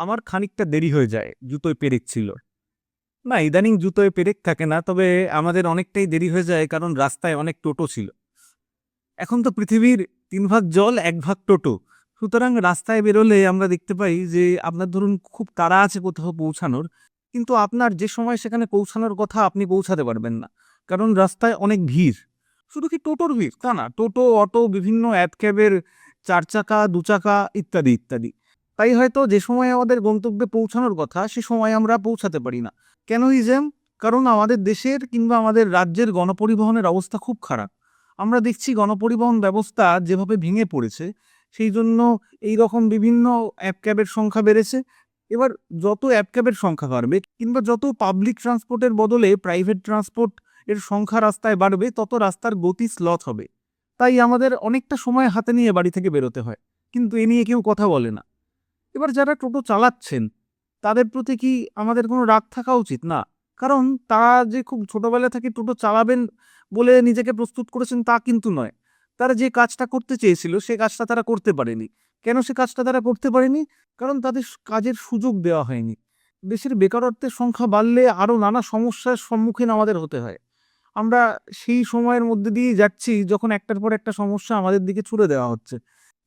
আমার খানিকটা দেরি হয়ে যায় জুতোয় পেরেক ছিল। না, ইদানিং জুতোয় পেরেক থাকে না, তবে আমাদের অনেকটাই দেরি হয়ে যায় কারণ রাস্তায় অনেক টোটো ছিল। এখন তো পৃথিবীর 3 ভাগ জল 1 ভাগ টোটো। সুতরাং রাস্তায় বেরোলে আমরা দেখতে পাই যে আপনার ধরুন খুব তাড়া আছে কোথাও পৌঁছানোর, কিন্তু আপনার যে সময় সেখানে পৌঁছানোর কথা আপনি পৌঁছাতে পারবেন না, কারণ রাস্তায় অনেক ভিড়। শুধু কি টোটোর ভিড় তা না, টোটো, অটো, বিভিন্ন অ্যাপ ক্যাবের 4 চাকা, 2 চাকা ইত্যাদি ইত্যাদি। তাই হয়তো যে সময় আমাদের গন্তব্যে পৌঁছানোর কথা সে সময় আমরা পৌঁছাতে পারি না। কেন এই জ্যাম? কারণ আমাদের দেশের কিংবা আমাদের রাজ্যের গণপরিবহনের অবস্থা খুব খারাপ। আমরা দেখছি গণপরিবহন ব্যবস্থা যেভাবে ভেঙে পড়েছে, সেই জন্য এই রকম বিভিন্ন অ্যাপ ক্যাবের সংখ্যা বেড়েছে। এবার যত অ্যাপ ক্যাবের সংখ্যা বাড়বে কিংবা যত পাবলিক ট্রান্সপোর্টের বদলে প্রাইভেট ট্রান্সপোর্ট এর সংখ্যা রাস্তায় বাড়বে, তত রাস্তার গতি স্লথ হবে। তাই আমাদের অনেকটা সময় হাতে নিয়ে বাড়ি থেকে বেরোতে হয়, কিন্তু এ নিয়ে কেউ কথা বলে না। এবার যারা টোটো চালাচ্ছেন তাদের প্রতি কি আমাদের কোনো রাগ থাকা উচিত? না। কারণ তারা যে খুব ছোটবেলা থেকে টোটো চালাবেন বলে নিজেকে প্রস্তুত করেছেন তা কিন্তু নয়। তারা যে কাজটা করতে চেয়েছিল সে কাজটা তারা করতে পারেনি। কেন সে কাজটা তারা করতে পারেনি? কারণ তাদের কাজের সুযোগ দেওয়া হয়নি। দেশের বেকারত্বের সংখ্যা বাড়লে আরো নানা সমস্যার সম্মুখীন আমাদের হতে হয়। আমরা সেই সময়ের মধ্যে দিয়ে যাচ্ছি যখন একটার পর একটা সমস্যা আমাদের দিকে ছুড়ে দেওয়া হচ্ছে।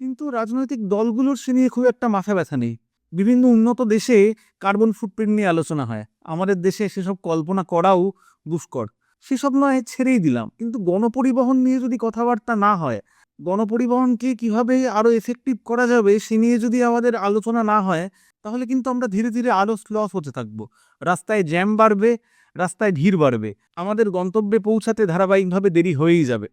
কিন্তু রাজনৈতিক দলগুলোর সে নিয়ে খুব একটা মাথা ব্যথা নেই। বিভিন্ন উন্নত দেশে কার্বন ফুটপ্রিন্ট নিয়ে আলোচনা হয়। আমাদের দেশে সেসব কল্পনা করাও দুষ্কর। সেসব নয়, ছেড়েই দিলাম। কিন্তু গণপরিবহন নিয়ে যদি কথাবার্তা না হয়, গণপরিবহনকে কিভাবে আরো এফেক্টিভ করা যাবে সে নিয়ে যদি আমাদের আলোচনা না হয়, তাহলে কিন্তু আমরা ধীরে ধীরে আরো লস হতে থাকবো। রাস্তায় জ্যাম বাড়বে, রাস্তায় ভিড় বাড়বে। আমাদের গন্তব্যে পৌঁছাতে ধারাবাহিকভাবে দেরি হয়েই যাবে।